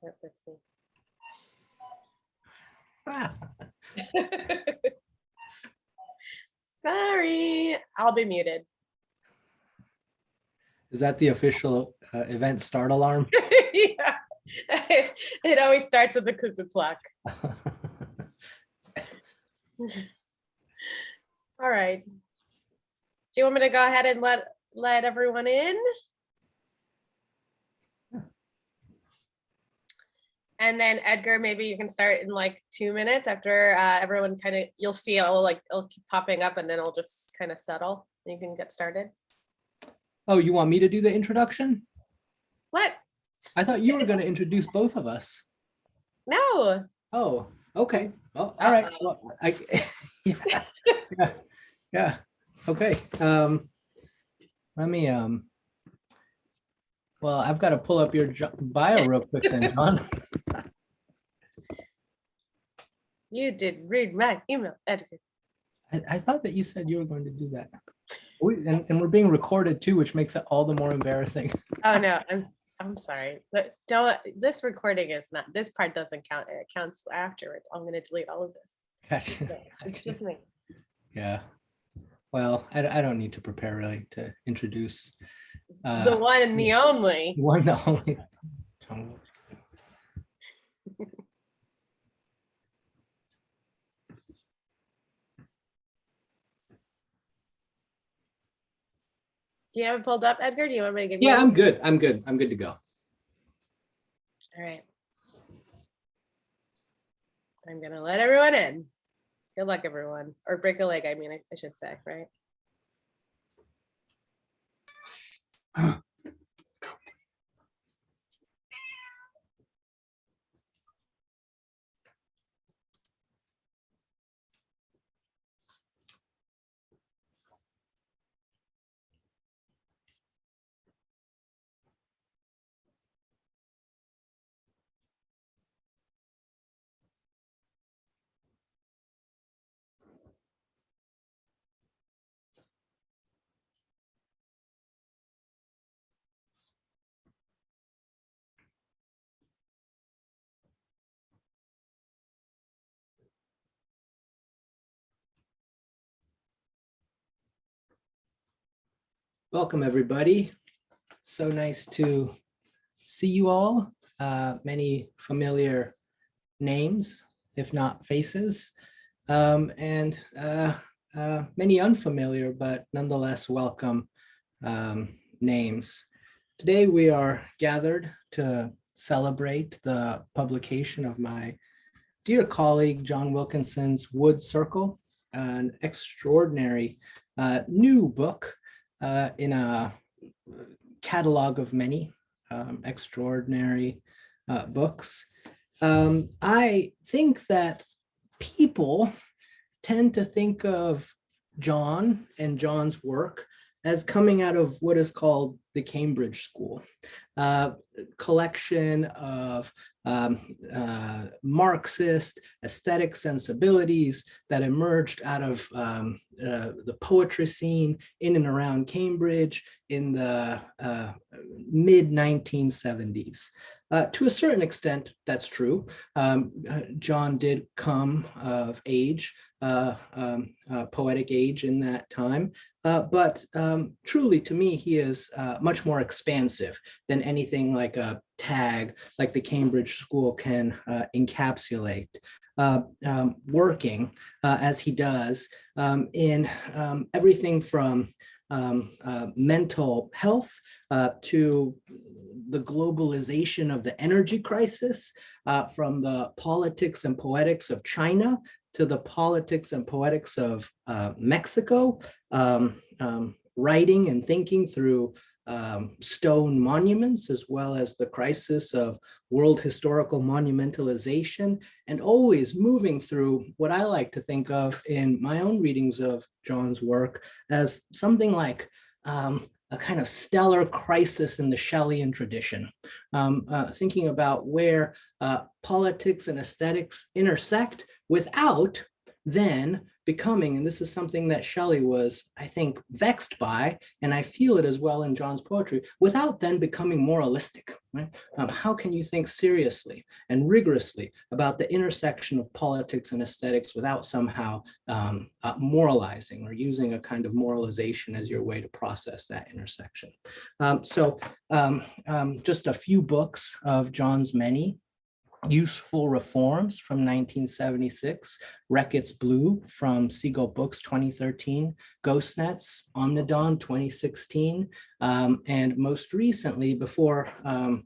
Yep, that's me. Sorry, I'll be muted. Is that the official event start alarm? Yeah, it always starts with the cuckoo clock. All right. Do you want me to go ahead and let everyone in? And then Edgar, maybe you can start in like 2 minutes after everyone kind of, you'll see it'll keep popping up and then it'll just kind of settle. You can get started. Oh, you want me to do the introduction? What? I thought you were going to introduce both of us. No. Oh, okay. Well, all right. Well, yeah. Okay. Let me well, I've got to pull up your bio real quick then, John. You did read my email, Edgar. I thought that you said you were going to do that. And we're being recorded too, which makes it all the more embarrassing. Oh no, I'm sorry. But don't, this recording is not, this part doesn't count. It counts afterwards. I'm gonna delete all of this. Gotcha. It's just me. Yeah. Well, I don't need to prepare really to introduce The one and the only. One and only. John Wilkinson. Do you have it pulled up, Edgar? Do you want me to give you? Yeah, I'm good. I'm good to go. All right. I'm gonna let everyone in. Good luck, everyone. Or break a leg, I mean, I should say, right? Welcome, everybody. So nice to see you all. Many familiar names, if not faces, and many unfamiliar, but nonetheless welcome names. Today we are gathered to celebrate the publication of my dear colleague John Wilkinson's Wood Circle, an extraordinary new book in a catalog of many extraordinary books. I think that people tend to think of John and John's work as coming out of what is called the Cambridge School, collection of Marxist aesthetic sensibilities that emerged out of the poetry scene in and around Cambridge in the mid 1970s. To a certain extent, that's true. John did come of age, poetic age in that time, but truly to me, he is much more expansive than anything like a tag like the Cambridge School can encapsulate. Working as he does in everything from mental health to the globalization of the energy crisis, from the politics and poetics of China to the politics and poetics of Mexico, writing and thinking through stone monuments, as well as the crisis of world historical monumentalization, and always moving through what I like to think of in my own readings of John's work as something like a kind of stellar crisis in the Shelleyan tradition, thinking about where politics and aesthetics intersect without then becoming, and this is something that Shelley was, I think, vexed by, and I feel it as well in John's poetry, without then becoming moralistic, right? How can you think seriously and rigorously about the intersection of politics and aesthetics without somehow moralizing or using a kind of moralization as your way to process that intersection? Just a few books of John's many: Useful Reforms from 1976, Reckitt's Blue from Seagull Books 2013, Ghost Nets, Omnidon 2016, and most recently, before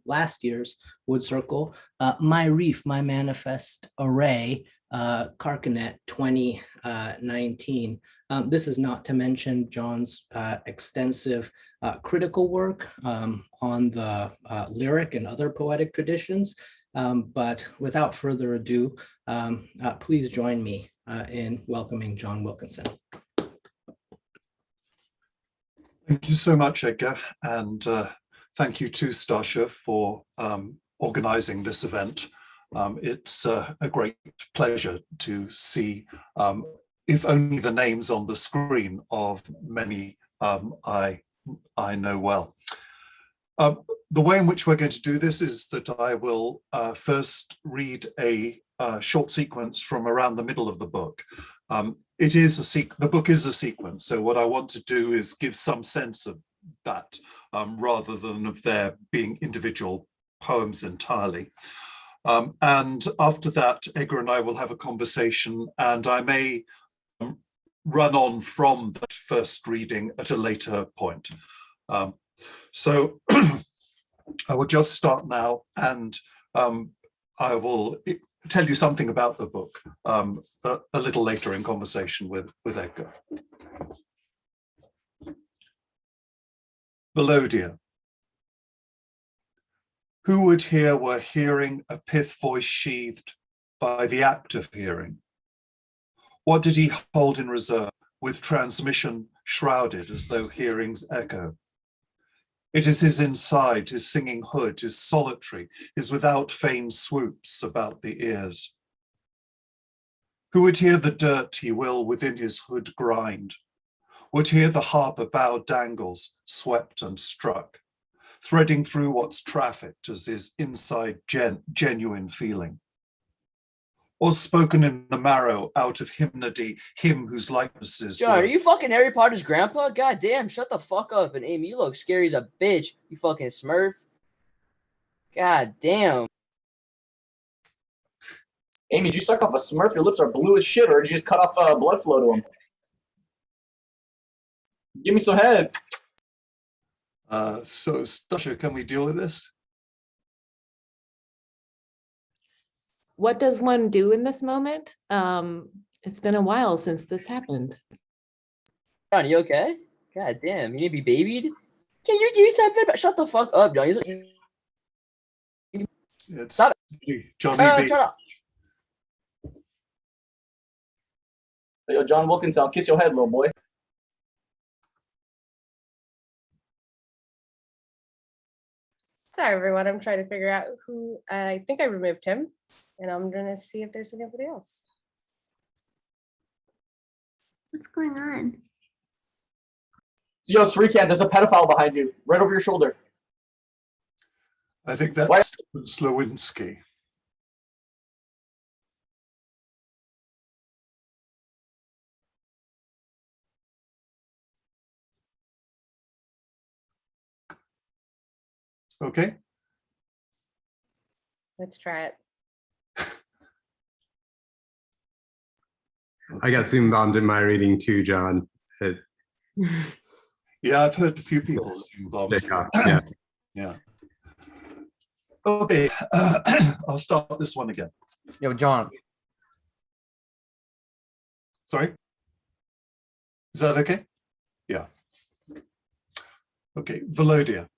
last year's Wood Circle, My Reef, My Manifest Array, Carcanet 2019. This is not to mention John's extensive critical work on the lyric and other poetic traditions. But without further ado, please join me in welcoming John Wilkinson. Thank you so much, Edgar, and thank you to Stasha for organizing this event. It's a great pleasure to see, if only the names on the screen of many I know well. The way in which we're going to do this is that I will first read a short sequence from around the middle of the book. The book is a sequence, so what I want to do is give some sense of that rather than of there being individual poems entirely. And after that, Edgar and I will have a conversation, and I may run on from that first reading at a later point. So I will just start now, and I will tell you something about the book a little later in conversation with Edgar. Melodia. Who would hear were hearing a pith voice sheathed by the act of hearing? What did he hold in reserve, with transmission shrouded as though hearing's echo? It is his inside, his singing hood, his solitary, his without feigned swoops about the ears. Who would hear the dirt he will within his hood grind? Would hear the harper bow dangles, swept and struck, threading through what's trafficked as his inside genuine feeling? Or spoken in the marrow out of hymnody, him whose likenesses John, are you fucking Harry Potter's grandpa? God damn, shut the fuck up. And Amy, you look scary as a bitch, you fucking smurf. God damn. Amy, did you suck off a smurf? Your lips are blue as shit, or did you just cut off blood flow to him? Give me some head. So, Stasha, can we deal with this? What does one do in this moment? It's been a while since this happened. John, you okay? God damn, you need to be babied? Can you do something about— shut the fuck up, John. It's Stop Johnny B. Shut up. Yo, John Wilkinson, I'll kiss your head, little boy. Sorry, everyone. I'm trying to figure out who. I think I removed him, and I'm gonna see if there's anybody else. What's going on? Yo, Srikan, there's a pedophile behind you, right over your shoulder. I think that's Slowinski. Okay. Let's try it. I got Zoom bombed in my reading too, John. Yeah, I've heard a few people Zoom bombed. Yeah. Yeah. Okay, I'll start this one again. Yo, John. Sorry? Is that okay? Yeah. Okay, Velodia.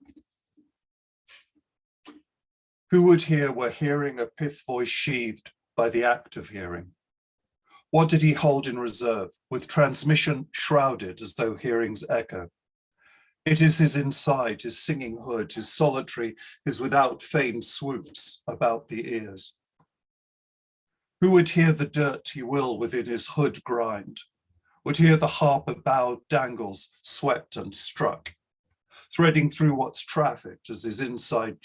Who would hear were hearing a pith voice sheathed by the act of hearing? What did he hold in reserve, with transmission shrouded as though hearing's echo? It is his inside, his singing hood, his solitary, his without feigned swoops about the ears. Who would hear the dirt he will within his hood grind? would hear the harper bow dangles swept and struck, threading through what's trafficked as his inside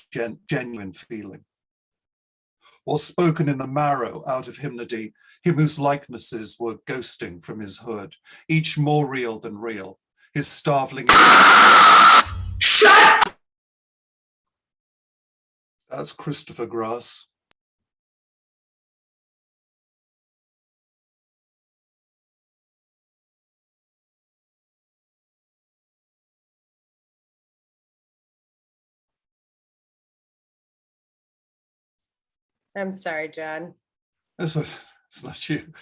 genuine feeling. Or spoken in the marrow out of hymnody, him whose likenesses were ghosting from his hood, each more real than real, his starveling. Shut! That's Christopher Grass. I'm sorry, John. It's not you.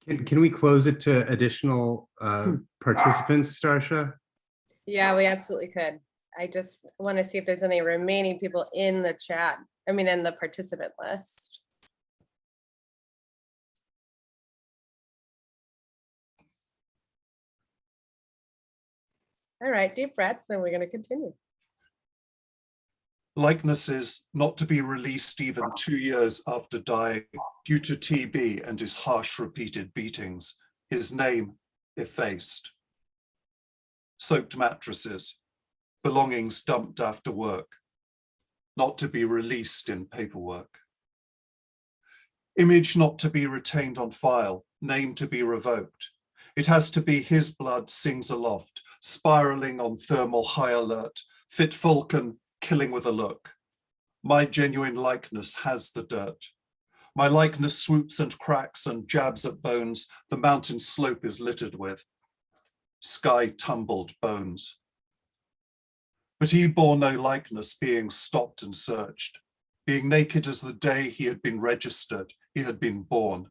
Can we close it to additional participants, Starsha? Yeah, we absolutely could. I just want to see if there's any remaining people in the chat. I mean, in the participant list. All right, deep breaths, and we're going to continue. Likenesses not to be released even 2 years after dying due to TB and his harsh repeated beatings, his name effaced. Soaked mattresses, belongings dumped after work, not to be released in paperwork. Image not to be retained on file, name to be revoked. It has to be his blood sings aloft, spiraling on thermal high alert, fit falcon killing with a look. My genuine likeness has the dirt. My likeness swoops and cracks and jabs at bones the mountain slope is littered with. Sky tumbled bones. But he bore no likeness, being stopped and searched, being naked as the day he had been registered, he had been born.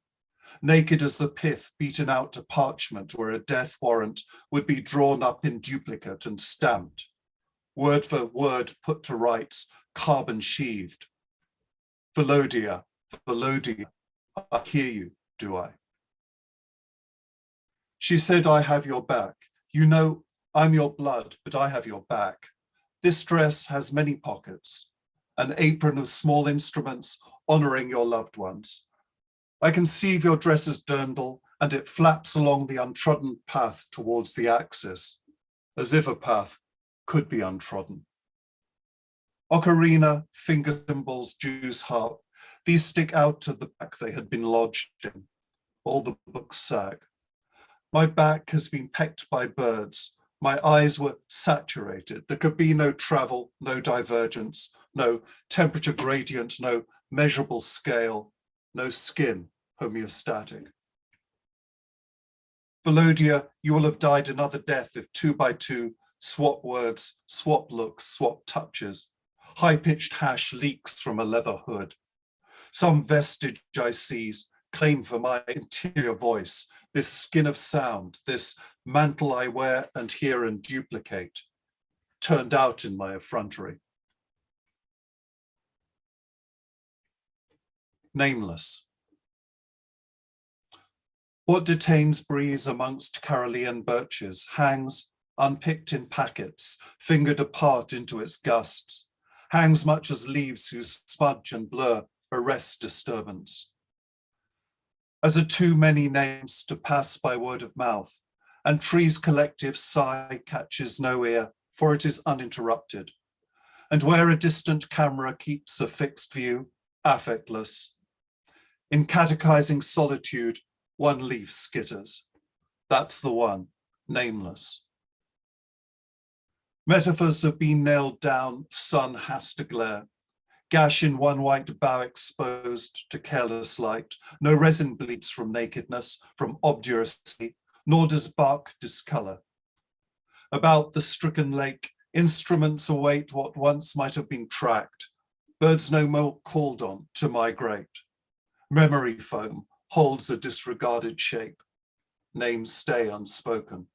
Naked as the pith beaten out to parchment where a death warrant would be drawn up in duplicate and stamped. Word for word put to rights, carbon sheathed. Velodia, Velodia, I hear you, do I? She said, I have your back. You know, I'm your blood, but I have your back. This dress has many pockets, an apron of small instruments honoring your loved ones. I conceive your dress's dirndl, and it flaps along the untrodden path towards the axis, as if a path could be untrodden. Ocarina, finger cymbals, Jew's harp, these stick out to the back they had been lodged in. All the books sag. My back has been pecked by birds. My eyes were saturated. There could be no travel, no divergence, no temperature gradient, no measurable scale, no skin homeostatic. Velodia, you will have died another death if 2 by 2 swap words, swap looks, swap touches. High-pitched hash leaks from a leather hood. Some vestige I seize, claim for my interior voice, this skin of sound, this mantle I wear and hear and duplicate, turned out in my effrontery. Nameless. What detains breeze amongst Carolean birches hangs unpicked in packets, fingered apart into its gusts, hangs much as leaves whose smudge and blur arrest disturbance. As are too many names to pass by word of mouth, and trees' collective sigh catches no ear, for it is uninterrupted. And where a distant camera keeps a fixed view, affectless, in catechizing solitude, one leaf skitters. That's the one, nameless. Metaphors have been nailed down, sun has to glare. Gash in one white bough exposed to careless light. No resin bleeds from nakedness, from obduracy, nor does bark discolor. About the stricken lake, instruments await what once might have been tracked. Birds no more called on to migrate. Memory foam holds a disregarded shape. Names stay unspoken.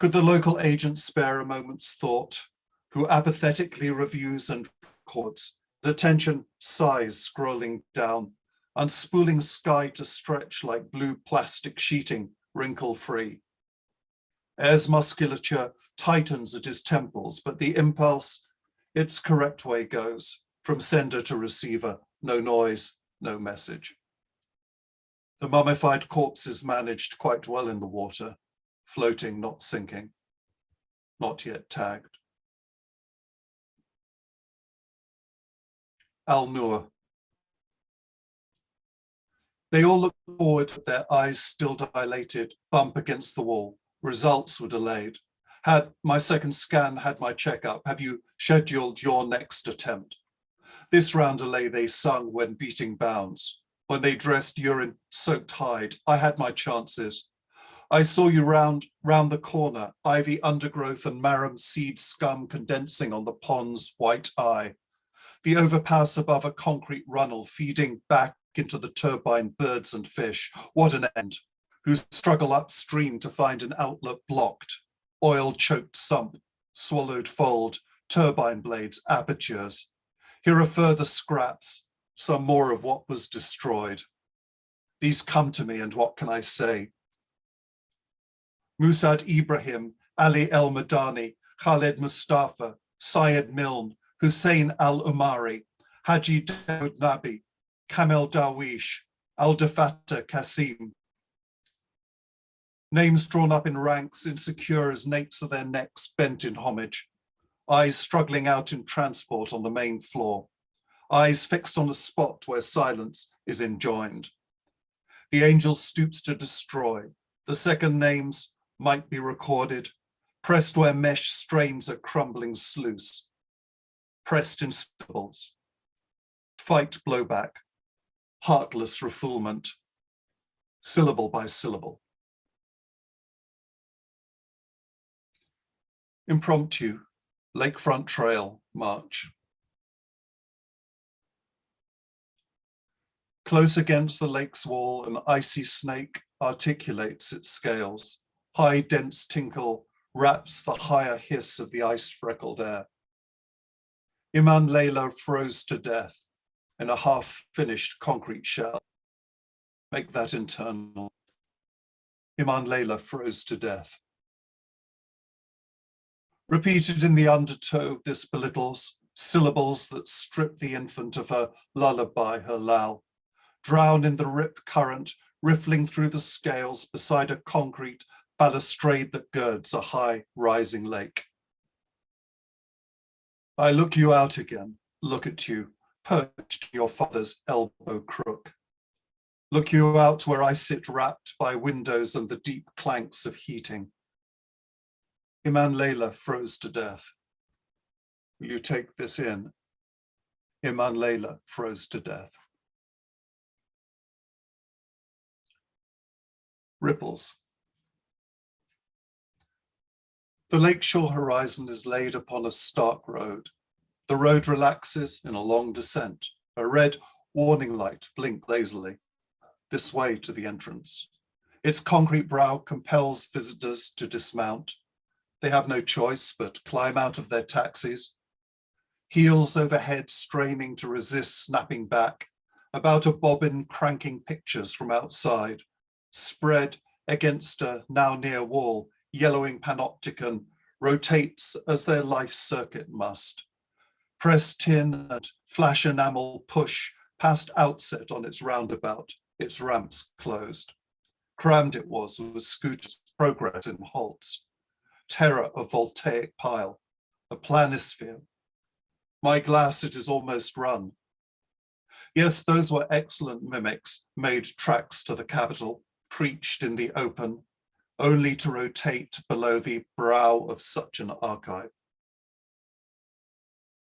Could the local agent spare a moment's thought, who apathetically reviews and records, his attention sighs scrolling down, unspooling sky to stretch like blue plastic sheeting, wrinkle-free. Air's musculature tightens at his temples, but the impulse, its correct way goes, from sender to receiver, no noise, no message. The mummified corpses managed quite well in the water, floating, not sinking, not yet tagged. Al-Nur. They all looked forward with their eyes still dilated, bump against the wall. Results were delayed. Had my second scan had my checkup? Have you scheduled your next attempt? This roundelay they sung when beating bounds. When they dressed urine-soaked hide, I had my chances. I saw you round the corner, ivy undergrowth and marram seed scum condensing on the pond's white eye. The overpass above a concrete runnel feeding back into the turbine birds and fish. What an end. Who struggle upstream to find an outlet blocked. Oil-choked sump, swallowed fold, turbine blades, apertures. Here are further scraps, some more of what was destroyed. These come to me, and what can I say? Musad Ibrahim, Ali El Madani, Khaled Mustafa, Syed Milne, Hussein Al-Umari, Haji Dawood Nabi, Kamel Darwish, Al-Dafata Qasim. Names drawn up in ranks, insecure as napes of their necks bent in homage. Eyes struggling out in transport on the main floor. Eyes fixed on a spot where silence is enjoined. The angel stoops to destroy. The second names might be recorded, pressed where mesh strains a crumbling sluice. Pressed in syllables. Fight blowback. Heartless refoulement. Syllable by syllable. Impromptu, lakefront trail, March. Close against the lake's wall, an icy snake articulates its scales. High, dense tinkle wraps the higher hiss of the ice-freckled air. Iman Layla froze to death in a half-finished concrete shell. Make that internal. Iman Layla froze to death. Repeated in the undertow, this belittles syllables that strip the infant of her lullaby, her lal. Drown in the rip current, riffling through the scales beside a concrete balustrade that girds a high rising lake. I look you out again, look at you, perched in your father's elbow crook. Look you out where I sit wrapped by windows and the deep clanks of heating. Iman Layla froze to death. Will you take this in? Iman Layla froze to death. Ripples. The lakeshore horizon is laid upon a stark road. The road relaxes in a long descent. A red warning light blinks lazily. This way to the entrance. Its concrete brow compels visitors to dismount. They have no choice but climb out of their taxis. Heels overhead straining to resist snapping back. About a bobbin cranking pictures from outside. Spread against a now near wall, yellowing panopticon rotates as their life circuit must. Press tin and flash enamel push past outset on its roundabout, its ramps closed. Crammed it was with scooters, progress in halts. Terror of voltaic pile, a planisphere. My glass, it is almost run. Yes, those were excellent mimics, made tracks to the capital, preached in the open, only to rotate below the brow of such an archive.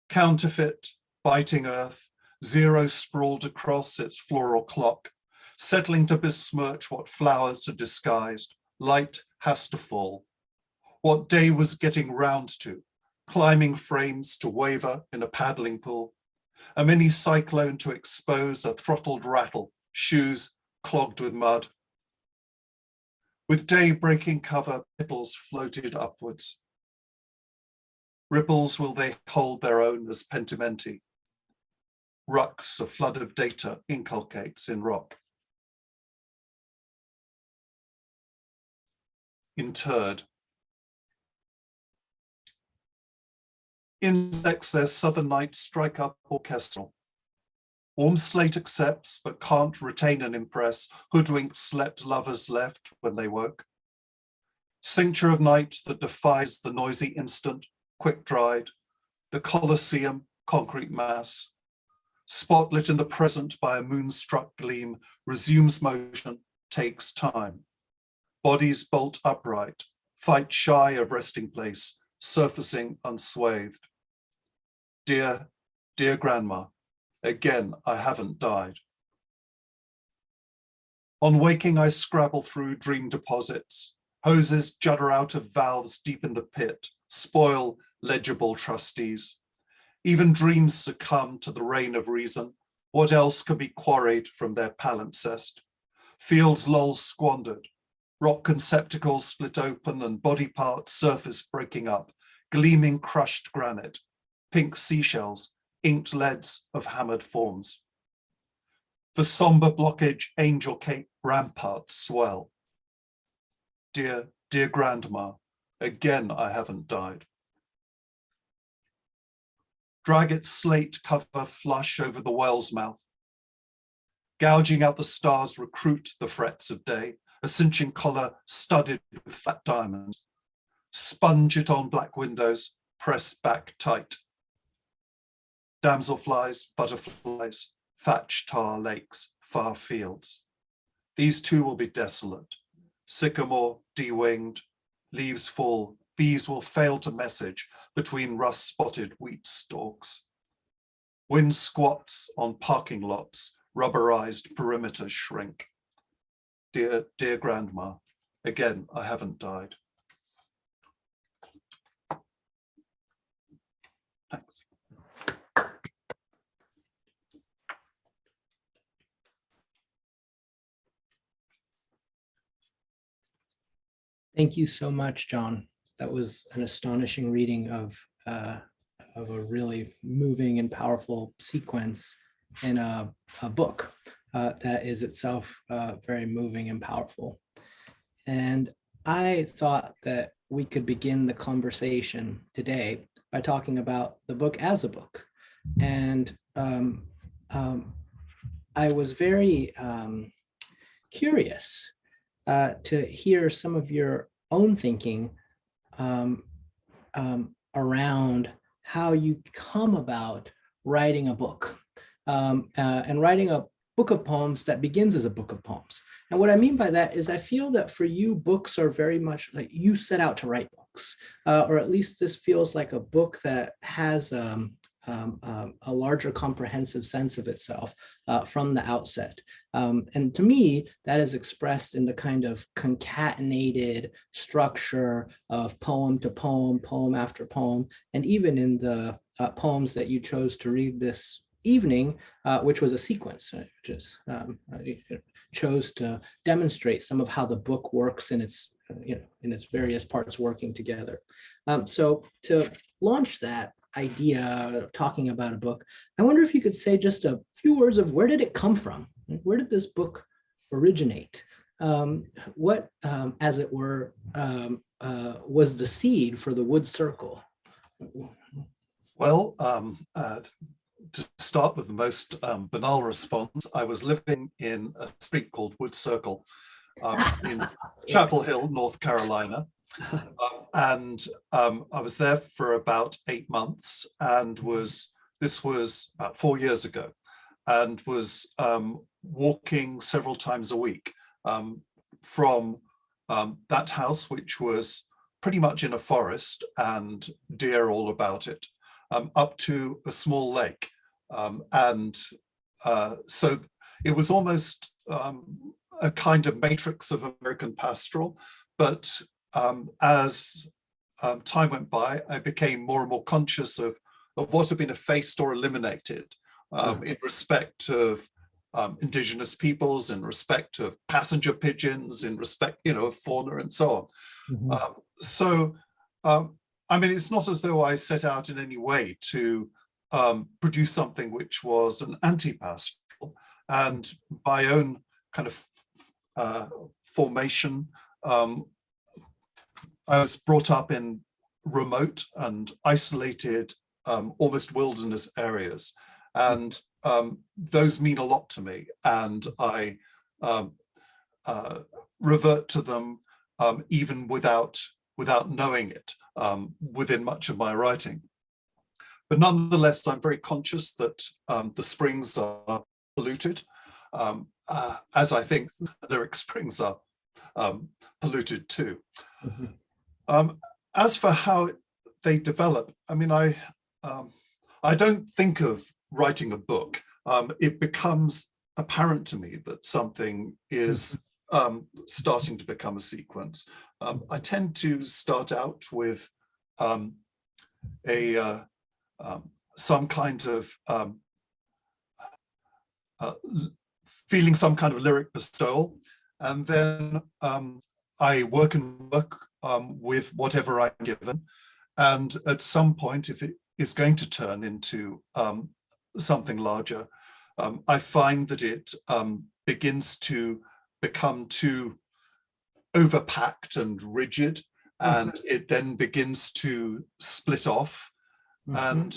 Counterfeit, biting earth, zero sprawled across its floral clock, settling to besmirch what flowers had disguised. Light has to fall. What day was getting round to, climbing frames to waver in a paddling pool, a mini cyclone to expose a throttled rattle, shoes clogged with mud. With day breaking cover, ripples floated upwards. Ripples will they hold their own as pentimenti. Rucks a flood of data inculcates in rock. Interred. Insects their southern nights strike up orchestral. Warm slate accepts, but can't retain and impress. Hoodwinked slept lovers left when they woke. Cincture of night that defies the noisy instant, quick-dried. The Colosseum, concrete mass. Spotlit in the present by a moonstruck gleam, resumes motion, takes time. Bodies bolt upright, fight shy of resting place, surfacing unswathed. Dear, dear grandma, again, I haven't died. On waking, I scrabble through dream deposits. Hoses judder out of valves deep in the pit, spoil legible trustees. Even dreams succumb to the reign of reason. What else can be quarried from their palimpsest? Fields loll squandered, rock conceptacles split open and body parts surface breaking up, gleaming crushed granite, pink seashells, inked leads of hammered forms. For somber blockage, Angel Cape ramparts swell. Dear, dear grandma, again I haven't died. Drag its slate cover flush over the well's mouth. Gouging out the stars recruit the frets of day, a cinching collar studded with fat diamonds. Sponge it on black windows, press back tight. Damselflies, butterflies, thatch tar lakes, far fields. These too will be desolate. Sycamore, de-winged, leaves fall, bees will fail to message between rust-spotted wheat stalks. Wind squats on parking lots, rubberized perimeters shrink. Dear, dear grandma, again, I haven't died. Thanks. Thank you so much, John. That was an astonishing reading of a really moving and powerful sequence in a book that is itself very moving and powerful. And I thought that we could begin the conversation today by talking about the book as a book. And I was very curious to hear some of your own thinking around how you come about writing a book and writing a book of poems that begins as a book of poems. And what I mean by that is I feel that for you, books are very much like you set out to write books, or at least this feels like a book that has a larger comprehensive sense of itself from the outset. And to me, that is expressed in the kind of concatenated structure of poem to poem, poem after poem, and even in the poems that you chose to read this evening, which was a sequence, which is chose to demonstrate some of how the book works in its, in its various parts working together. So to launch that idea of talking about a book, I wonder if you could say just a few words of where did it come from? Where did this book originate? What, as it were, was the seed for the wood circle? Well, to start with the most banal response, I was living in a street called Wood Circle in Chapel Hill, North Carolina. And I was there for about 8 months and this was about 4 years ago, and was walking several times a week from that house, which was pretty much in a forest and deer all about it, up to a small lake. So it was almost a kind of matrix of American pastoral, but as time went by, I became more and more conscious of what had been effaced or eliminated in respect of indigenous peoples, in respect of passenger pigeons, in respect, of fauna and so on. I mean, it's not as though I set out in any way to produce something which was an anti-pastoral, and my own kind of formation. I was brought up in remote and isolated, almost wilderness areas. and those mean a lot to me, and I revert to them even without knowing it within much of my writing. But nonetheless, I'm very conscious that the springs are polluted, as I think the lyric springs are polluted too. As for how they develop, I mean, I don't think of writing a book. It becomes apparent to me that something is starting to become a sequence. I tend to start out with some kind of feeling some kind of lyric bestowal, and then I work with whatever I'm given, and at some point, if it is going to turn into something larger, I find that it begins to become too overpacked and rigid, and it then begins to split off. And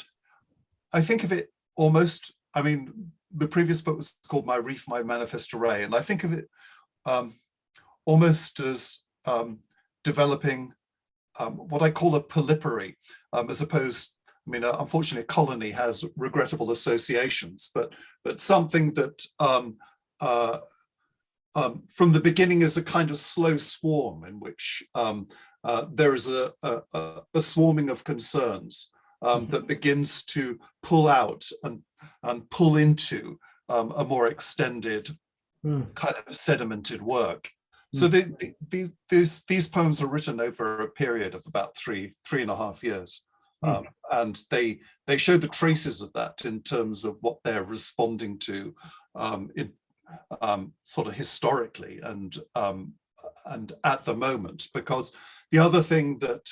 I think of it almost, I mean, the previous book was called My Reef, My Manifest Array, and I think of it almost as developing what I call a polypary, as opposed, I mean, unfortunately, a colony has regrettable associations, but something that from the beginning is a kind of slow swarm in which there is a swarming of concerns that begins to pull out and pull into a more extended kind of sedimented work. So these poems are written over a period of about three and a half years. And they show the traces of that in terms of what they're responding to in sort of historically and at the moment. Because the other thing that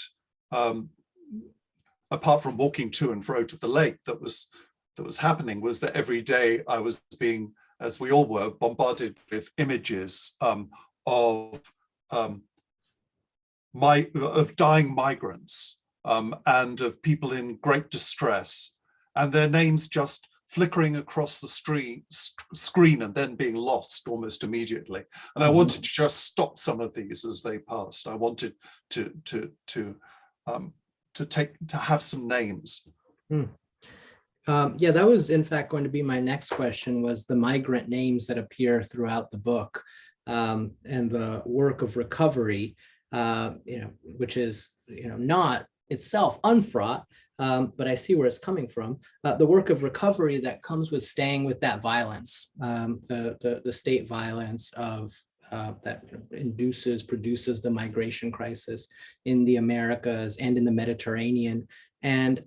apart from walking to and fro to the lake that was happening was that every day I was being, as we all were, bombarded with images of dying migrants and of people in great distress, and their names just flickering across the screen and then being lost almost immediately. And I wanted to just stop some of these as they passed. I wanted to have some names. Yeah, that was in fact going to be my next question, was the migrant names that appear throughout the book, and the work of recovery, which is not itself unfraught, but I see where it's coming from. The work of recovery that comes with staying with that violence, the state violence of that produces the migration crisis in the Americas and in the Mediterranean. And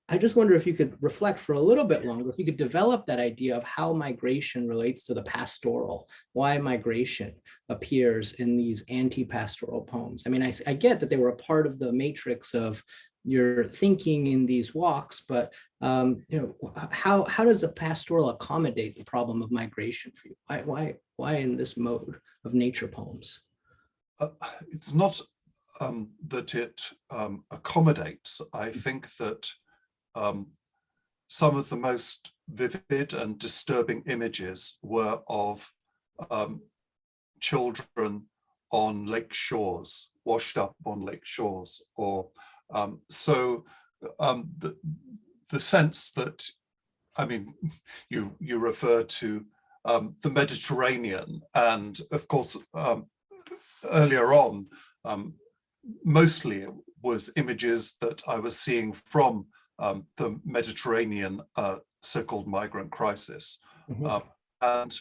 I just wonder if you could reflect for a little bit longer, if you could develop that idea of how migration relates to the pastoral, why migration appears in these anti-pastoral poems. I mean, I get that they were a part of the matrix of your thinking in these walks, but how does the pastoral accommodate the problem of migration for you? Why in this mode of nature poems? It's not that it accommodates. I think that some of the most vivid and disturbing images were of children on lake shores, washed up on lake shores, or so the sense that, I mean, you refer to the Mediterranean, and of course earlier on mostly it was images that I was seeing from the Mediterranean so-called migrant crisis. And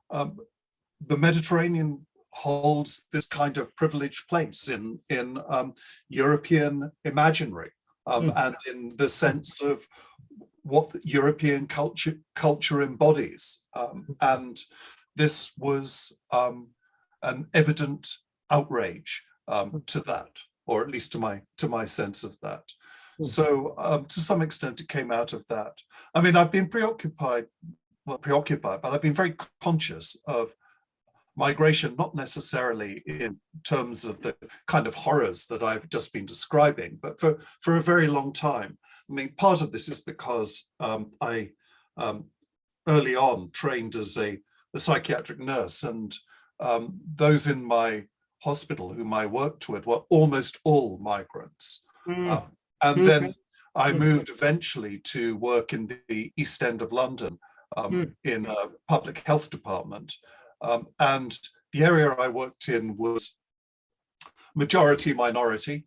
the Mediterranean holds this kind of privileged place in European imaginary, and in the sense of what European culture embodies. And this was an evident outrage to that, or at least to my sense of that. So to some extent it came out of that. I mean, I've been preoccupied, but I've been very conscious of migration, not necessarily in terms of the kind of horrors that I've just been describing, but for a very long time. I mean, part of this is because I early on trained as a psychiatric nurse, and those in my hospital whom I worked with were almost all migrants. And then I moved eventually to work in the East End of London in a public health department. And the area I worked in was majority minority.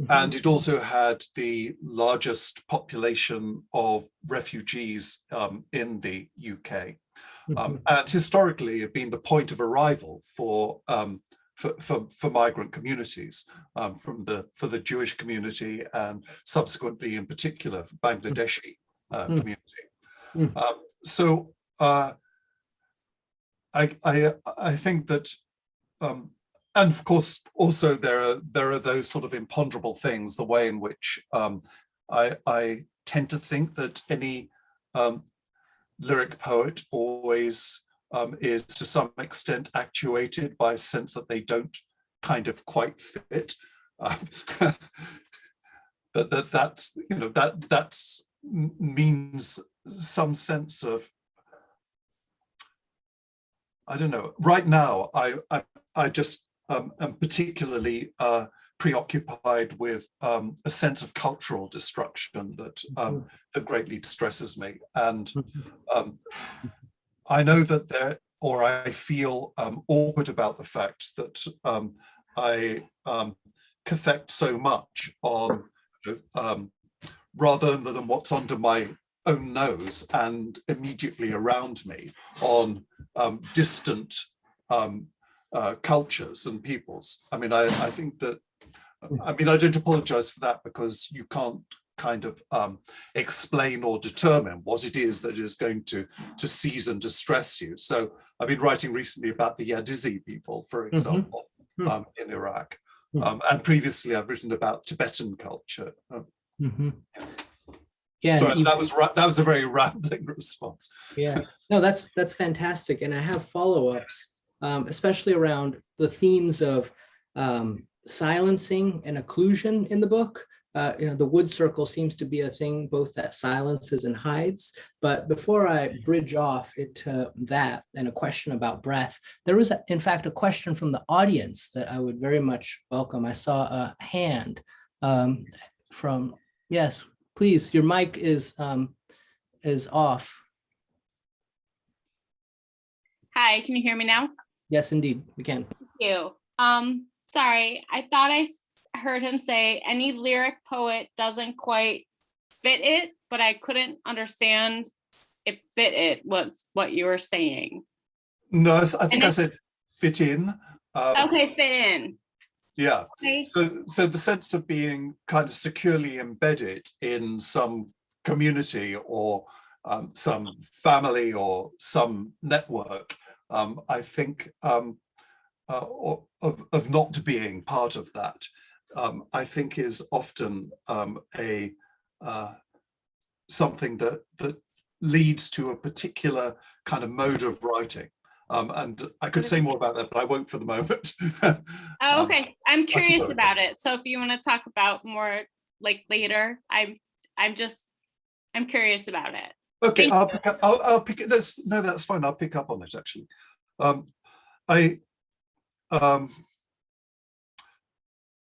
And it also had the largest population of refugees in the UK. And historically, it had been the point of arrival for migrant communities, for the Jewish community, and subsequently, in particular, for Bangladeshi community. So I think that, and of course, also there are those sort of imponderable things, the way in which I tend to think that any lyric poet always is to some extent actuated by a sense that they don't kind of quite fit. That's, you know, that's means some sense of, I don't know. Right now, I just am particularly preoccupied with a sense of cultural destruction that that greatly distresses me, and I know that I feel awkward about the fact that I cathect so much on rather than what's under my own nose and immediately around me on distant cultures and peoples. I mean, I think that, I mean, I don't apologize for that, because you can't kind of explain or determine what it is that is going to seize and distress you. So I've been writing recently about the Yadizi people, for example, in Iraq. And previously I've written about Tibetan culture. Yeah, sorry, that was a very rambling response. Yeah, no, that's fantastic. And I have follow-ups, especially around the themes of silencing and occlusion in the book. You know, the wood circle seems to be a thing both that silences and hides. But before I bridge off into that and a question about breath, there was, in fact, a question from the audience that I would very much welcome. I saw a hand from, yes, please, your mic is off. Hi, can you hear me now? Yes, indeed, we can. Thank you. Sorry, I thought I heard him say any lyric poet doesn't quite fit it, but I couldn't understand if fit it was what you were saying. No, I think I said fit in. Okay, fit in. Yeah. Okay. So the sense of being kind of securely embedded in some community or some family or some network, I think, of not being part of that, I think is often something that leads to a particular kind of mode of writing. And I could say more about that, but I won't for the moment. Oh, okay, I'm curious about it. So if you want to talk about more like later, I'm curious about it. Okay, I'll pick it. That's fine. I'll pick up on it actually.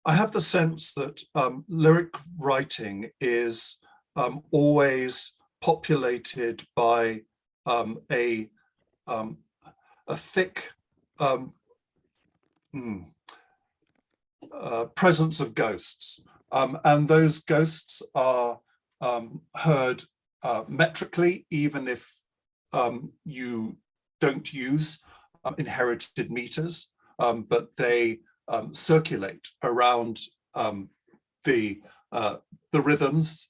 I have the sense that lyric writing is always populated by a thick presence of ghosts, and those ghosts are heard metrically, even if you don't use inherited meters, but they circulate around the rhythms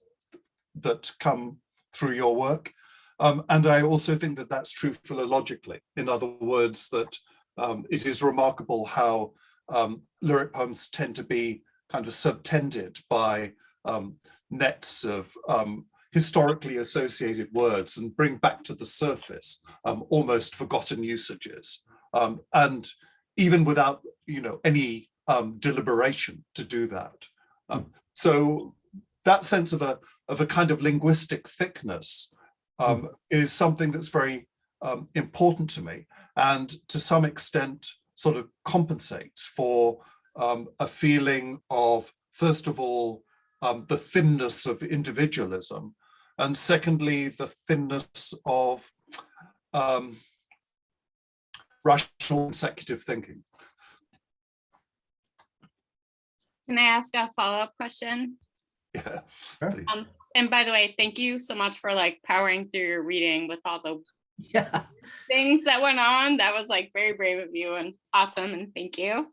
that come through your work. And I also think that that's true philologically. In other words, that it is remarkable how lyric poems tend to be kind of subtended by nets of historically associated words and bring back to the surface almost forgotten usages. And even without, any deliberation to do that. So that sense of a kind of linguistic thickness is something that's very important to me, and to some extent sort of compensates for a feeling of, first of all, the thinness of individualism, and secondly, the thinness of rational consecutive thinking. Can I ask a follow-up question? Yeah. Sure. Please. And by the way, thank you so much for like powering through your reading with all the Yeah. things that went on. That was like very brave of you and awesome, and thank you.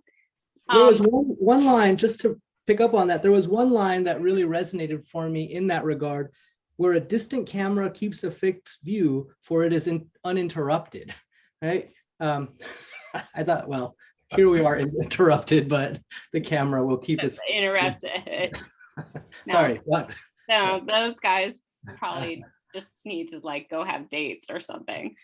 There was one line, just to pick up on that, there was one line that really resonated for me in that regard, where a distant camera keeps a fixed view, for it is uninterrupted, right? I thought, well, here we are interrupted, but the camera will keep its interrupted. Sorry, what? No, those guys probably just need to like go have dates or something.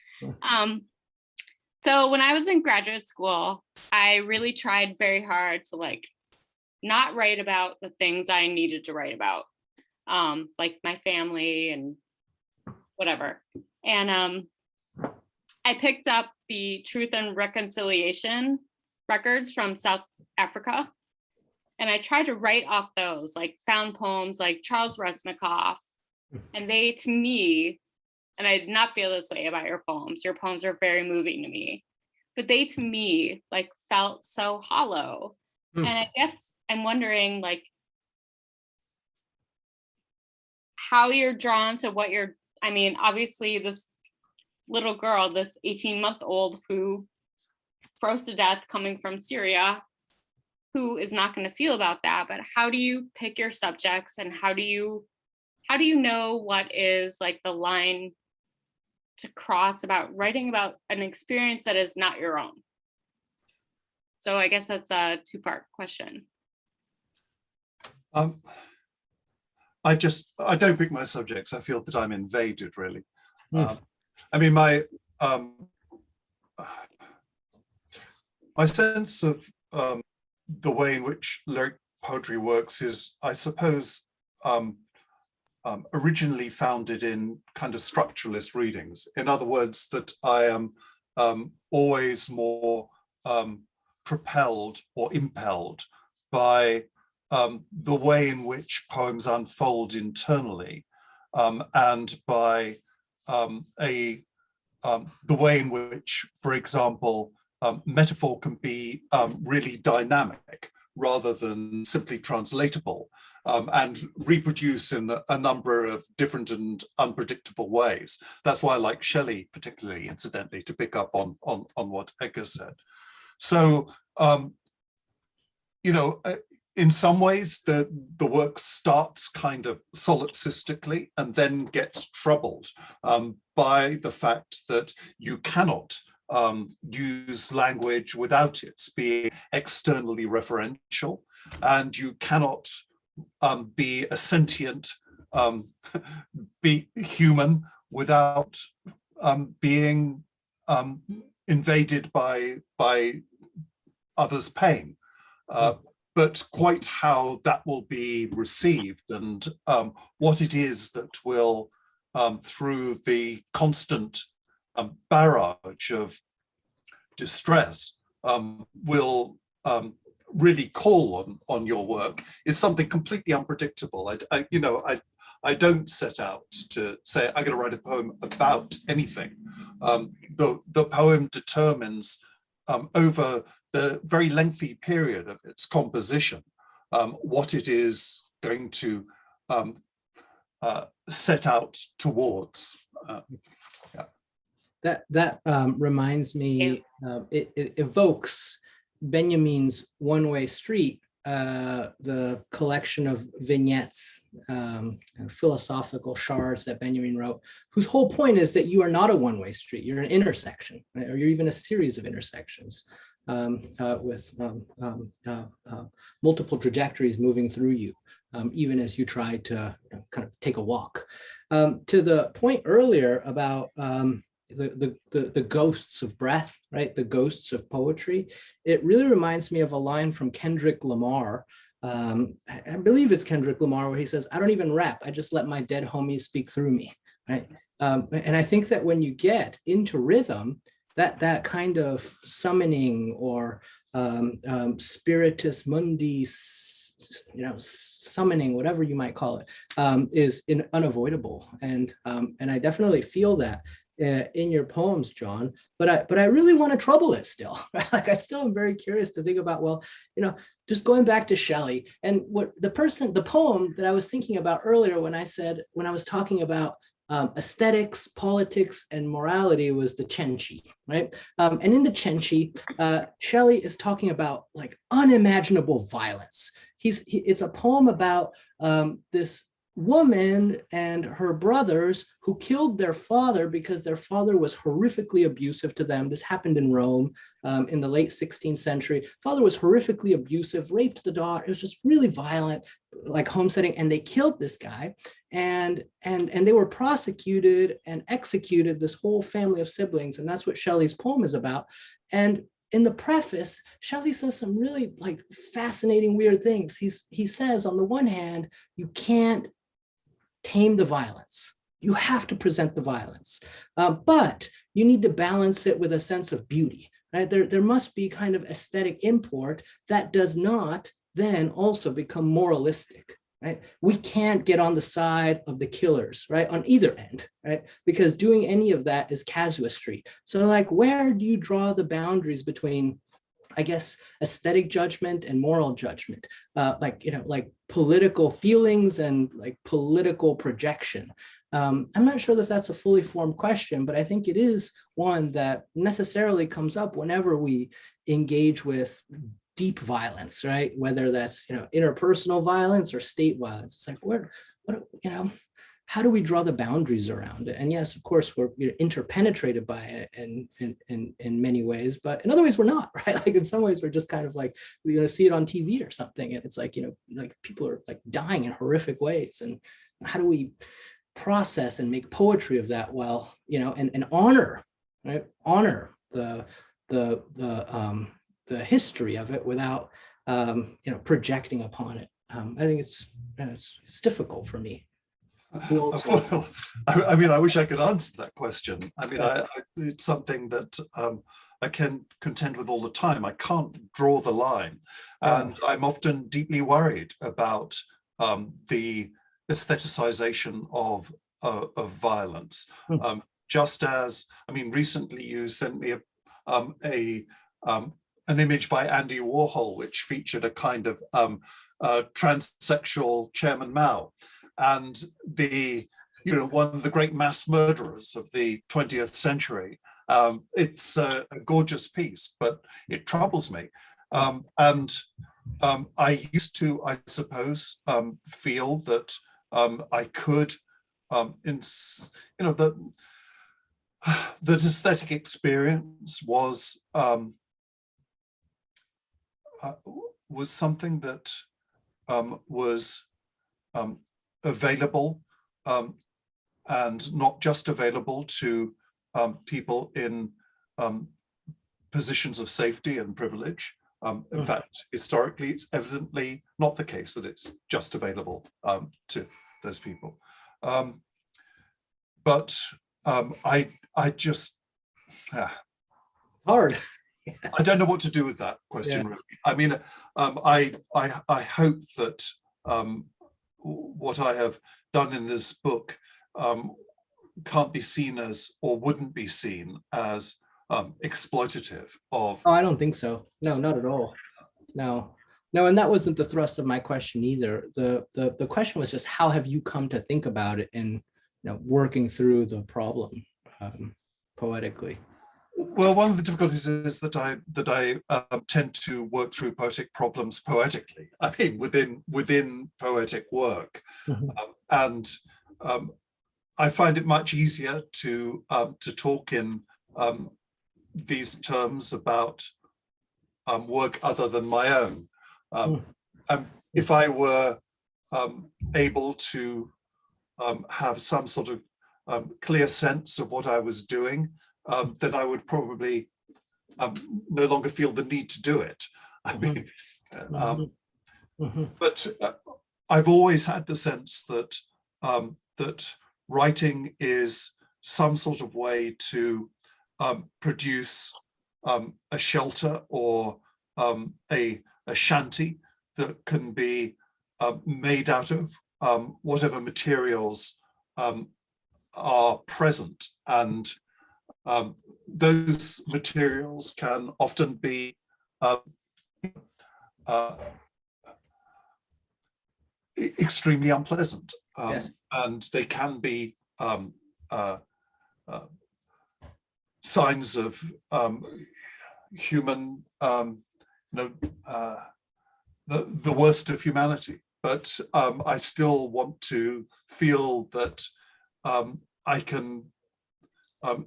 So when I was in graduate school, I really tried very hard to like not write about the things I needed to write about, like my family and whatever. And I picked up the Truth and Reconciliation records from South Africa. And I tried to write off those, like found poems like Charles Resnikoff. And they, to me, and I did not feel this way about your poems. Your poems are very moving to me. But they, to me, like felt so hollow. And I guess I'm wondering, like, how you're drawn to what you're, I mean, obviously this little girl, this 18-month-old who froze to death coming from Syria, who is not going to feel about that, but how do you pick your subjects, and how do you know what is like the line to cross about writing about an experience that is not your own? So I guess that's a two-part question. I don't pick my subjects. I feel that I'm invaded, really. I mean, my sense of the way in which lyric poetry works is, I suppose, originally founded in kind of structuralist readings. In other words, that I am always more propelled or impelled by the way in which poems unfold internally, and by the way in which, for example, metaphor can be really dynamic rather than simply translatable, and reproduce in a number of different and unpredictable ways. That's why I like Shelley, particularly, incidentally, to pick up on what Edgar said. So, you know, in some ways, the work starts kind of solipsistically and then gets troubled by the fact that you cannot use language without its being externally referential, and you cannot be a sentient, be human without being invaded by others' pain. But quite how that will be received, and what it is that will, through the constant barrage of distress, will really call on your work, is something completely unpredictable. I don't set out to say I'm going to write a poem about anything. The poem determines over the very lengthy period of its composition what it is going to set out towards. That reminds me, it evokes Benjamin's One-Way Street, the collection of vignettes, philosophical shards that Benjamin wrote, whose whole point is that you are not a one-way street, you're an intersection, right? Or you're even a series of intersections with multiple trajectories moving through you, even as you try to kind of take a walk. To the point earlier about the ghosts of breath, right? The ghosts of poetry. It really reminds me of a line from Kendrick Lamar. I believe it's Kendrick Lamar, where he says, "I don't even rap. I just let my dead homies speak through me," right? And I think that when you get into rhythm, that kind of summoning or spiritus mundi, summoning, whatever you might call it, is unavoidable. And I definitely feel that in your poems, John. But I really want to trouble it still. Right? Like I still am very curious to think about, well, just going back to Shelley and what the poem that I was thinking about earlier when I was talking about aesthetics, politics, and morality was the Cenci, right? And in the Cenci, Shelley is talking about like unimaginable violence. It's a poem about this woman and her brothers who killed their father because their father was horrifically abusive to them. This happened in Rome in the late 16th century. Father was horrifically abusive, raped the daughter. It was just really violent, like homesteading, and they killed this guy. And they were prosecuted and executed, this whole family of siblings. And that's what Shelley's poem is about. And in the preface, Shelley says some really like fascinating, weird things. He says, on the one hand, you can't tame the violence. You have to present the violence, but you need to balance it with a sense of beauty, right? There must be kind of aesthetic import that does not then also become moralistic, right? We can't get on the side of the killers, right? On either end, right? Because doing any of that is casuistry. So like, where do you draw the boundaries between, I guess, aesthetic judgment and moral judgment, like political feelings and like political projection? I'm not sure if that's a fully formed question, but I think it is one that necessarily comes up whenever we engage with deep violence, right? Whether that's, interpersonal violence or state violence. It's like, how do we draw the boundaries around it? And yes, of course, we're interpenetrated by it in many ways, but in other ways we're not, right? Like in some ways we're just kind of like, see it on TV or something. And it's like, like people are like dying in horrific ways. And how do we process and make poetry of that? Well, and honor, right? Honor the history of it without, projecting upon it. I think it's difficult for me. Well, I mean, I wish I could answer that question. I mean, it's something that I can contend with all the time. I can't draw the line, and I'm often deeply worried about the aestheticization of violence. Just as, I mean, recently you sent me an image by Andy Warhol, which featured a kind of transsexual Chairman Mao. And one of the great mass murderers of the 20th century. It's a gorgeous piece, but it troubles me. I used to, I suppose, feel that I could, that aesthetic experience was something that was available, and not just available to people in positions of safety and privilege. In fact, historically, it's evidently not the case that it's just available to those people. But I just hard. I don't know what to do with that question. Really, I mean, I hope that what I have done in this book can't be seen as, or wouldn't be seen as, exploitative of. Oh, I don't think so. No, not at all. No, and that wasn't the thrust of my question either. The question was just, how have you come to think about it in working through the problem poetically? Well, one of the difficulties is that I tend to work through poetic problems poetically. I mean, within poetic work, and I find it much easier to talk in these terms about work other than my own. If I were able to have some sort of clear sense of what I was doing, then I would probably no longer feel the need to do it. I mean, but I've always had the sense that that writing is some sort of way to produce a shelter or a shanty that can be made out of whatever materials are present, and those materials can often be extremely unpleasant, Yes. and they can be signs of human, the worst of humanity. But I still want to feel that I can,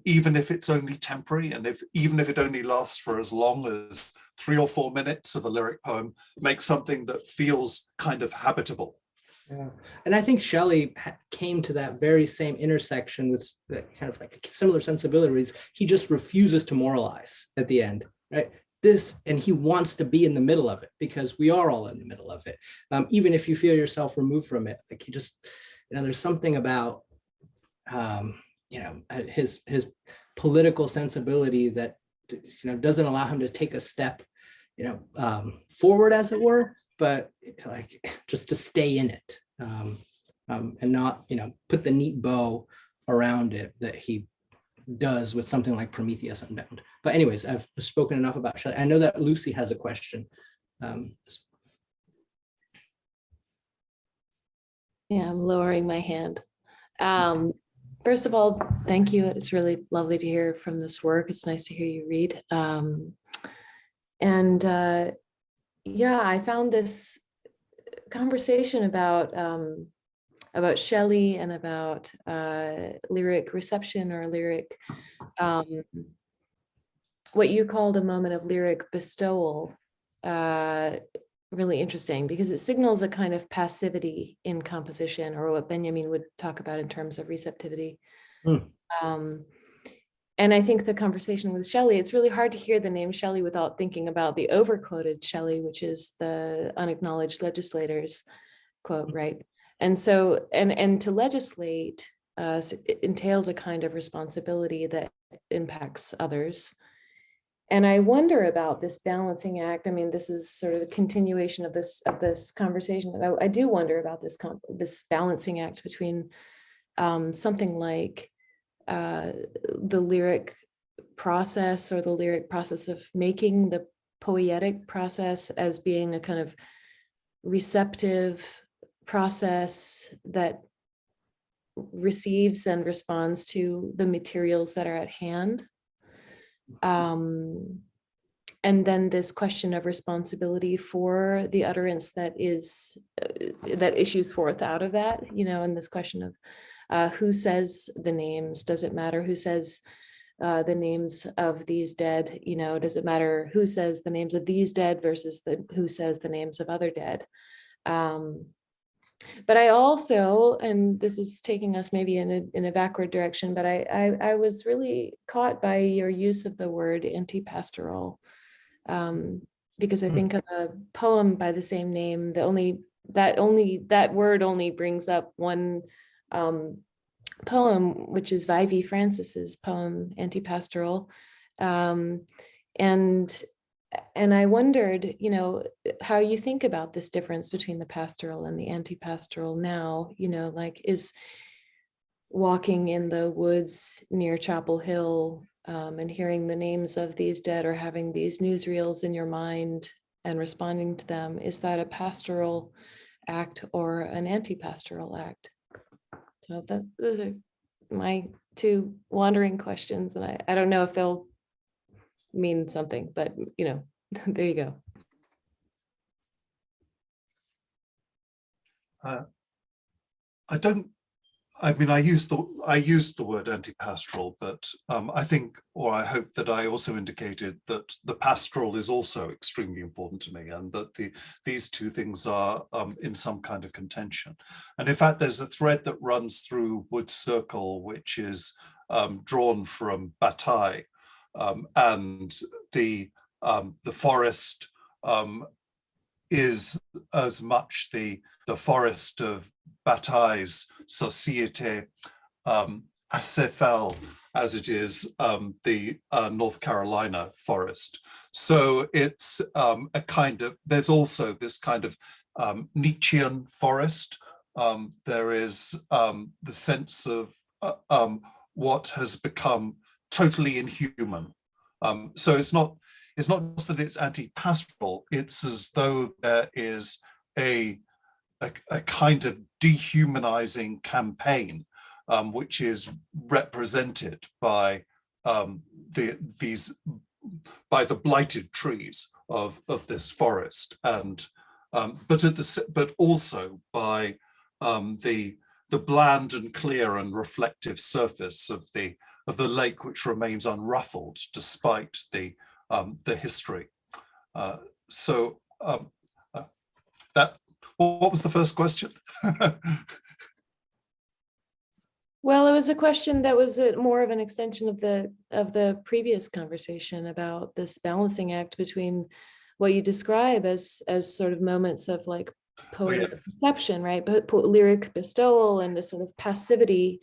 even if it's only temporary, and even if it only lasts for as long as 3 or 4 minutes of a lyric poem, make something that feels kind of habitable. Yeah. And I think Shelley came to that very same intersection with kind of like similar sensibilities. He just refuses to moralize at the end, right? And he wants to be in the middle of it, because we are all in the middle of it. Even if you feel yourself removed from it, like he just, there's something about, his political sensibility that, doesn't allow him to take a step, forward, as it were, but like just to stay in it, and not, put the neat bow around it that he does with something like Prometheus Unbound. But anyways, I've spoken enough about Shelley. I know that Lucy has a question. Yeah, I'm lowering my hand. First of all, thank you. It's really lovely to hear from this work. It's nice to hear you read. Yeah, I found this conversation about Shelley and about lyric reception, or lyric, what you called a moment of lyric bestowal, really interesting, because it signals a kind of passivity in composition, or what Benjamin would talk about in terms of receptivity. And I think the conversation with Shelley, it's really hard to hear the name Shelley without thinking about the overquoted Shelley, which is the unacknowledged legislators quote, right? And so, and to legislate it entails a kind of responsibility that impacts others. And I wonder about this balancing act. I mean, this is sort of a continuation of this conversation. I do wonder about this balancing act between something like the lyric process, or the lyric process of making, the poetic process, as being a kind of receptive process that receives and responds to the materials that are at hand. And then this question of responsibility for the utterance that issues forth out of that, and this question of who says the names? Does it matter who says the names of these dead? Does it matter who says the names of these dead versus who says the names of other dead? But I also, and this is taking us maybe in a backward direction, but I was really caught by your use of the word anti-pastoral, because I think of a poem by the same name that word only brings up one poem, which is Vievy Francis's poem Anti-Pastoral, and I wondered, how you think about this difference between the pastoral and the anti-pastoral now, like, is walking in the woods near Chapel Hill and hearing the names of these dead, or having these newsreels in your mind and responding to them, is that a pastoral act or an anti-pastoral act? So those are my two wandering questions, and I don't know if they'll mean something, but there you go. I used the word anti-pastoral, but I think, or I hope that I also indicated that the pastoral is also extremely important to me, and that these two things are in some kind of contention. And in fact, there's a thread that runs through Wood Circle, which is drawn from Bataille, and the forest is as much the forest of Bataille's Société acephal as it is the North Carolina forest. So it's a kind of, there's also this kind of Nietzschean forest. There is the sense of what has become totally inhuman. So it's not just that it's anti-pastoral, it's as though there is a kind of dehumanizing campaign which is represented by by the blighted trees of this forest, and but also by the bland and clear and reflective surface of the lake, which remains unruffled despite the history. So that, what was the first question? Well, it was a question that was more of an extension of the previous conversation about this balancing act between what you describe as sort of moments of like poetic perception, right? But lyric bestowal and this sort of passivity,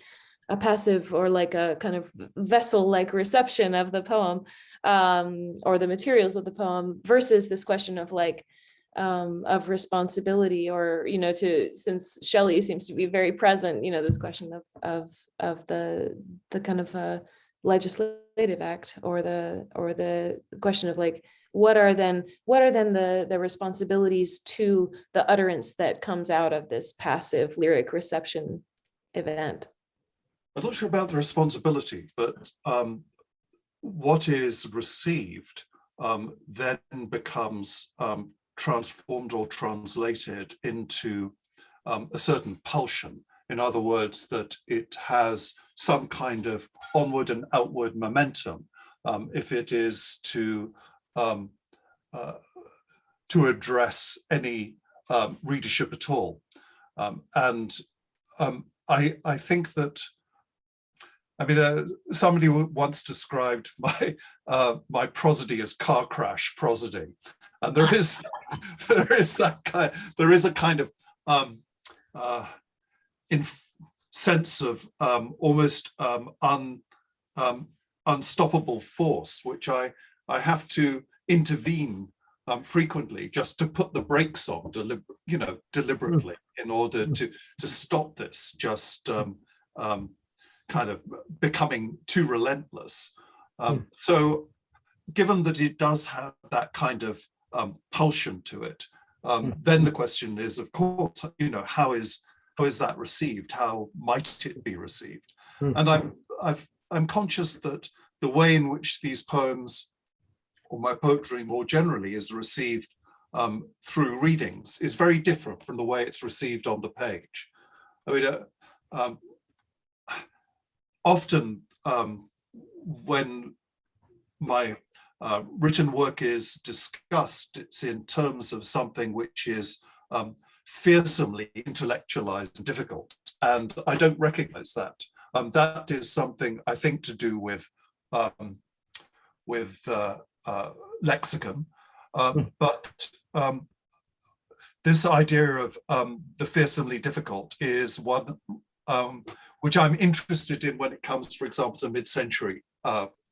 a passive or like a kind of vessel-like reception of the poem or the materials of the poem, versus this question of like of responsibility, or since Shelley seems to be very present, this question of the kind of legislative act, or the question of like what are then the responsibilities to the utterance that comes out of this passive lyric reception event. I'm not sure about the responsibility, but what is received then becomes transformed or translated into a certain pulsion. In other words, that it has some kind of onward and outward momentum if it is to address any readership at all. And I think that, I mean, somebody once described my prosody as car crash prosody, and there is a kind of sense of almost unstoppable force, which I have to intervene frequently just to put the brakes on, deliberately, in order to stop this just kind of becoming too relentless. So given that it does have that kind of pulsion to it, then the question is, of course, how is that received? How might it be received? And I'm conscious that the way in which these poems, or my poetry more generally, is received through readings is very different from the way it's received on the page. I mean, often when my written work is discussed, it's in terms of something which is fearsomely intellectualized and difficult, and I don't recognize that. That is something I think to do with lexicon, but this idea of the fearsomely difficult is one which I'm interested in when it comes, for example, to mid-century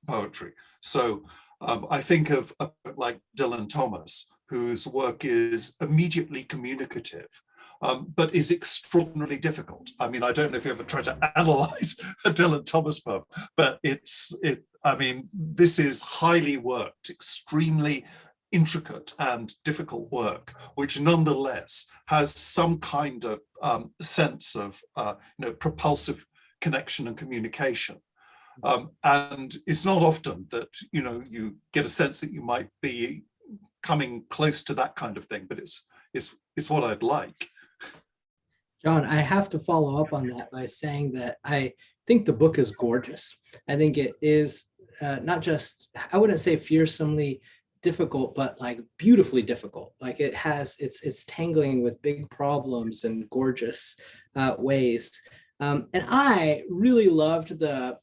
poetry. So I think of a poet like Dylan Thomas, whose work is immediately communicative, but is extraordinarily difficult. I mean, I don't know if you ever tried to analyze a Dylan Thomas poem, but I mean, this is highly worked, extremely intricate and difficult work, which nonetheless has some kind of sense of propulsive connection and communication. And it's not often that you get a sense that you might be coming close to that kind of thing, but it's what I'd like. John, I have to follow up on that by saying that I think the book is gorgeous. I think it is not just, I wouldn't say fearsomely difficult, but like beautifully difficult. Like it's tangling with big problems in gorgeous ways. And I really loved the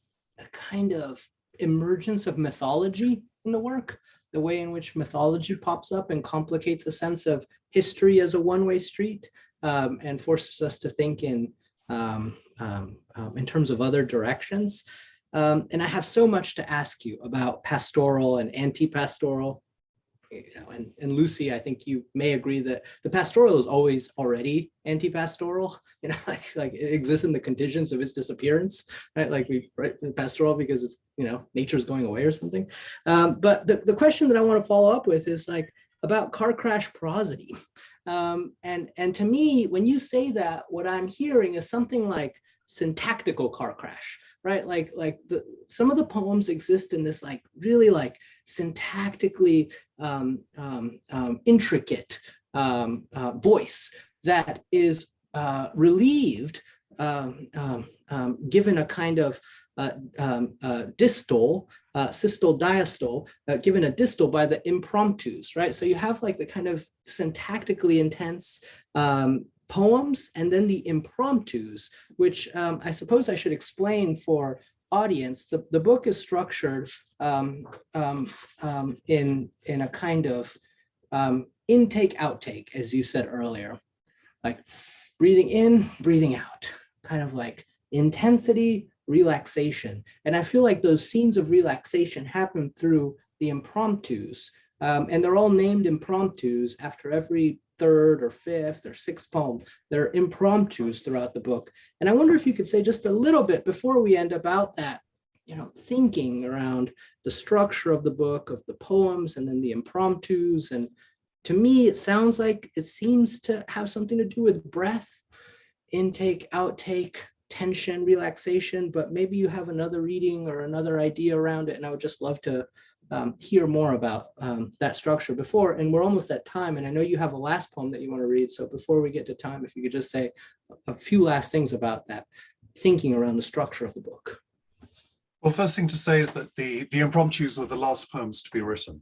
kind of emergence of mythology in the work, the way in which mythology pops up and complicates a sense of history as a one-way street, and forces us to think in in terms of other directions. And I have so much to ask you about pastoral and anti-pastoral. And Lucy, I think you may agree that the pastoral is always already anti-pastoral, like it exists in the conditions of its disappearance, right? Like we write pastoral because it's, nature's going away or something. But the question that I want to follow up with is like about car crash prosody. And to me, when you say that, what I'm hearing is something like syntactical car crash, right? Like some of the poems exist in this like really like syntactically intricate voice that is relieved given a kind of distal, systole, diastole, given a distal by the impromptus, right? So you have like the kind of syntactically intense poems and then the impromptus, which I suppose I should explain for audience. The book is structured in a kind of intake outtake, as you said earlier, like breathing in, breathing out, kind of like intensity, relaxation. And I feel like those scenes of relaxation happen through the impromptus, and they're all named impromptus after every third or fifth or sixth poem. There are impromptus throughout the book. And I wonder if you could say just a little bit before we end about that, thinking around the structure of the book, of the poems, and then the impromptus. And to me, it sounds like it seems to have something to do with breath, intake, outtake, tension, relaxation, but maybe you have another reading or another idea around it. And I would just love to hear more about that structure before, and we're almost at time, and I know you have a last poem that you want to read, so before we get to time, if you could just say a few last things about that, thinking around the structure of the book. Well, first thing to say is that the impromptus were the last poems to be written.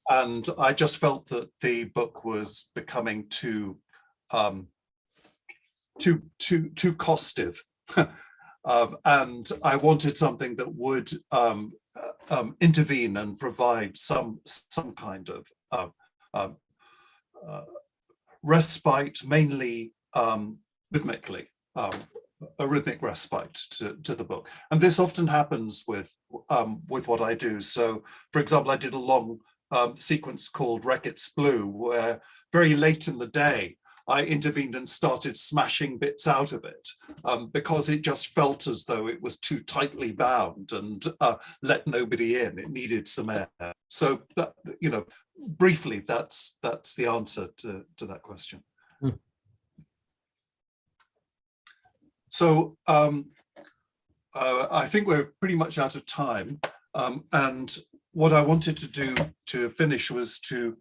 And I just felt that the book was becoming too costive. And I wanted something that would intervene and provide some kind of respite, mainly rhythmically, a rhythmic respite to the book. And this often happens with what I do. So, for example, I did a long sequence called Reckitt's Blue, where very late in the day, I intervened and started smashing bits out of it because it just felt as though it was too tightly bound and let nobody in. It needed some air. So, that, briefly, that's the answer to that question. So I think we're pretty much out of time. And what I wanted to do to finish was to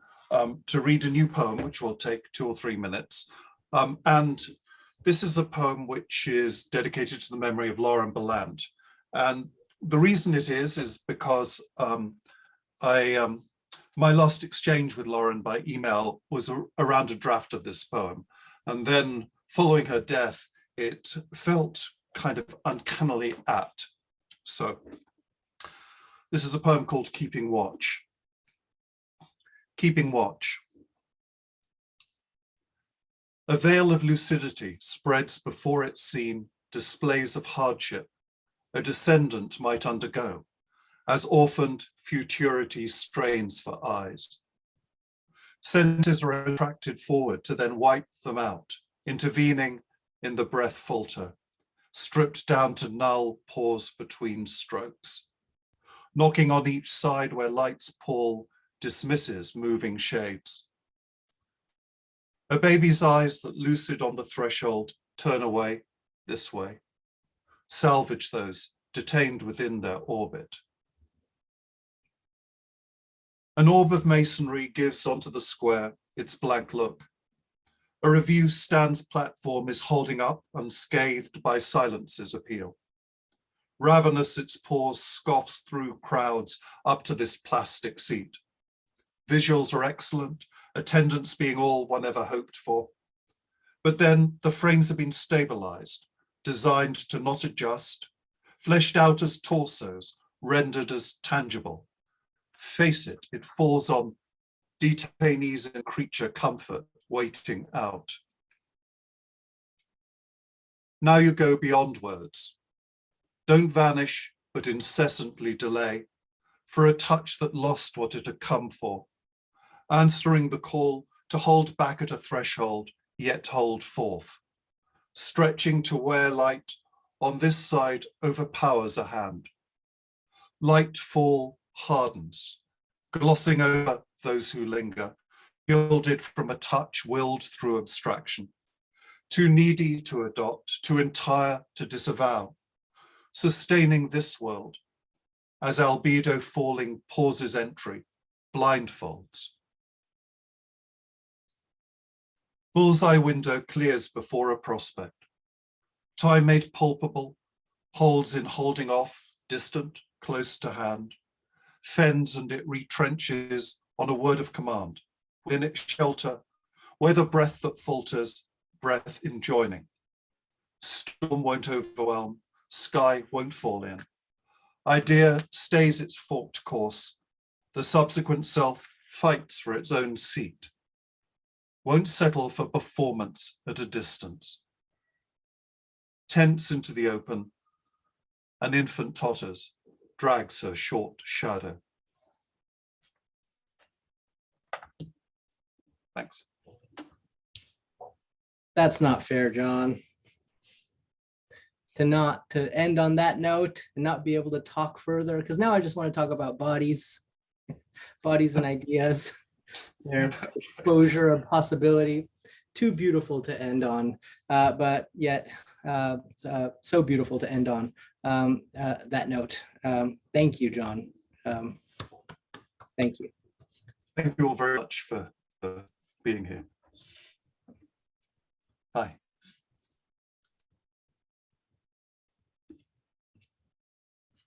read a new poem, which will take 2 or 3 minutes. And this is a poem which is dedicated to the memory of Lauren Ballant. And the reason it is because my last exchange with Lauren by email was around a draft of this poem. And then following her death, it felt kind of uncannily apt. So this is a poem called Keeping Watch. Keeping watch. A veil of lucidity spreads before it seen displays of hardship a descendant might undergo, as orphaned futurity strains for eyes. Senses are attracted forward to then wipe them out, intervening in the breath falter, stripped down to null pause between strokes. Knocking on each side where lights pall, dismisses moving shades. A baby's eyes that lucid on the threshold turn away, this way. Salvage those detained within their orbit. An orb of masonry gives onto the square its blank look. A review stand's platform is holding up unscathed by silence's appeal. Ravenous its pause scoffs through crowds up to this plastic seat. Visuals are excellent, attendance being all one ever hoped for. But then the frames have been stabilized, designed to not adjust, fleshed out as torsos, rendered as tangible. Face it, it falls on detainees and creature comfort waiting out. Now you go beyond words. Don't vanish, but incessantly delay for a touch that lost what it had come for, answering the call to hold back at a threshold, yet hold forth, stretching to where light on this side overpowers a hand. Light fall hardens, glossing over those who linger, gilded from a touch willed through abstraction, too needy to adopt, too entire to disavow, sustaining this world as albedo falling pauses entry, blindfolds. Bullseye window clears before a prospect. Time made palpable, holds in holding off, distant, close to hand, fends and it retrenches on a word of command, within its shelter, where the breath that falters, breath enjoining. Storm won't overwhelm, sky won't fall in. Idea stays its forked course. The subsequent self fights for its own seat. Won't settle for performance at a distance. Tense into the open, an infant totters, drags her short shadow. Thanks. That's not fair, John. To end on that note and not be able to talk further, because now I just want to talk about bodies and ideas, their exposure and possibility. Too beautiful to end on, but yet so beautiful to end on that note. Thank you, John. Thank you. Thank you all very much for being here. Bye.